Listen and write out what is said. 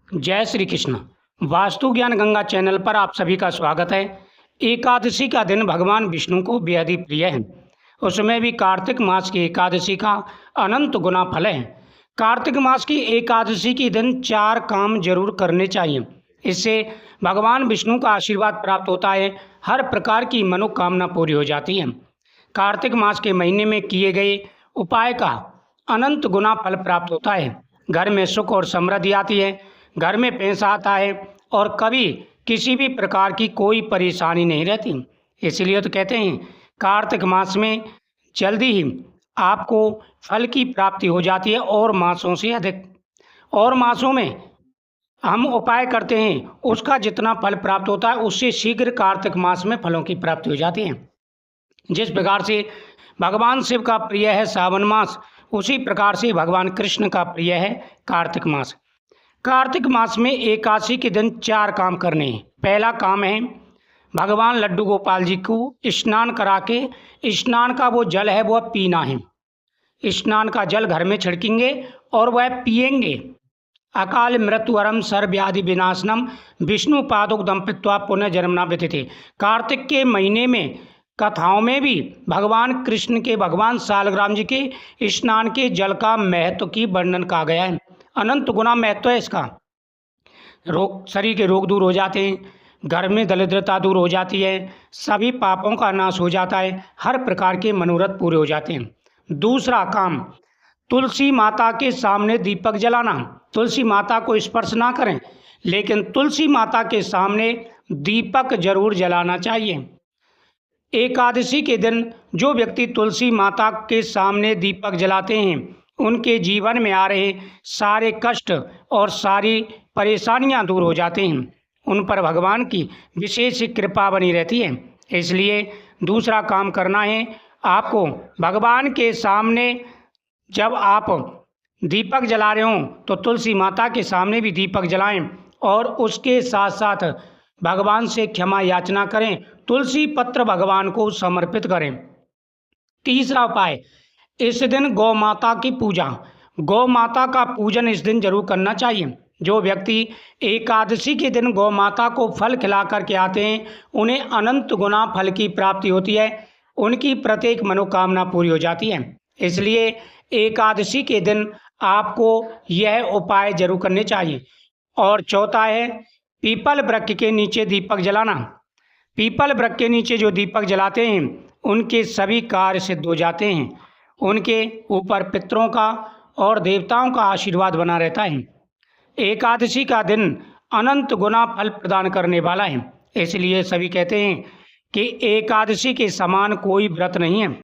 जय श्री कृष्ण। वास्तु ज्ञान गंगा चैनल पर आप सभी का स्वागत है। एकादशी का दिन भगवान विष्णु को बेहद ही प्रिय है। उसमें भी कार्तिक मास की एकादशी का अनंत गुना फल है। कार्तिक मास की एकादशी के दिन 4 काम जरूर करने चाहिए। इससे भगवान विष्णु का आशीर्वाद प्राप्त होता है। हर प्रकार की मनोकामना पूरी हो जाती है। कार्तिक मास के महीने में किए गए उपाय का अनंत गुना फल प्राप्त होता है। घर में सुख और समृद्धि आती है, घर में पैसा आता है और कभी किसी भी प्रकार की कोई परेशानी नहीं रहती। इसलिए तो कहते हैं कार्तिक मास में जल्दी ही आपको फल की प्राप्ति हो जाती है और मासों से अधिक। और मासों में हम उपाय करते हैं उसका जितना फल प्राप्त होता है उससे शीघ्र कार्तिक मास में फलों की प्राप्ति हो जाती है। जिस प्रकार से भगवान शिव का प्रिय है सावन मास, उसी प्रकार से भगवान कृष्ण का प्रिय है कार्तिक मास। कार्तिक मास में एकादशी के दिन 4 काम करने हैं। पहला काम है भगवान लड्डू गोपाल जी को स्नान करा के स्नान का वो जल है वह पीना है। स्नान का जल घर में छिड़केंगे और वह पिएंगे। अकाल मृत्युहरम सर्वव्याधि विनाशनम विष्णु पादोक्तम पीत्वा पुनः जन्मना व्यतीते। कार्तिक के महीने में कथाओं में भी भगवान कृष्ण के भगवान सालग्राम जी के स्नान के जल का महत्व की वर्णन कहा गया है। अनंत गुना महत्व है इसका। शरीर के रोग दूर हो जाते हैं, घर में दरिद्रता दूर हो जाती है, सभी पापों का नाश हो जाता है, हर प्रकार के मनोरथ पूरे हो जाते हैं। दूसरा काम तुलसी माता के सामने दीपक जलाना। तुलसी माता को स्पर्श ना करें, लेकिन तुलसी माता के सामने दीपक जरूर जलाना चाहिए। एकादशी के दिन जो व्यक्ति तुलसी माता के सामने दीपक जलाते हैं उनके जीवन में आ रहे सारे कष्ट और सारी परेशानियां दूर हो जाते हैं। उन पर भगवान की विशेष कृपा बनी रहती है। इसलिए दूसरा काम करना है आपको, भगवान के सामने जब आप दीपक जला रहे हों तो तुलसी माता के सामने भी दीपक जलाएं और उसके साथ साथ भगवान से क्षमा याचना करें। तुलसी पत्र भगवान को समर्पित करें। तीसरा उपाय, इस दिन गौ माता की पूजा। गौ माता का पूजन इस दिन जरूर करना चाहिए। जो व्यक्ति एकादशी के दिन गौ माता को फल खिला करके आते हैं उन्हें अनंत गुना फल की प्राप्ति होती है, उनकी प्रत्येक मनोकामना पूरी हो जाती है। इसलिए एकादशी के दिन आपको यह उपाय जरूर करने चाहिए। और चौथा है पीपल वृक्ष के नीचे दीपक जलाना। पीपल वृक्ष के नीचे जो दीपक जलाते हैं उनके सभी कार्य सिद्ध हो जाते हैं। उनके ऊपर पितरों का और देवताओं का आशीर्वाद बना रहता है। एकादशी का दिन अनंत गुना फल प्रदान करने वाला है। इसलिए सभी कहते हैं कि एकादशी के समान कोई व्रत नहीं है।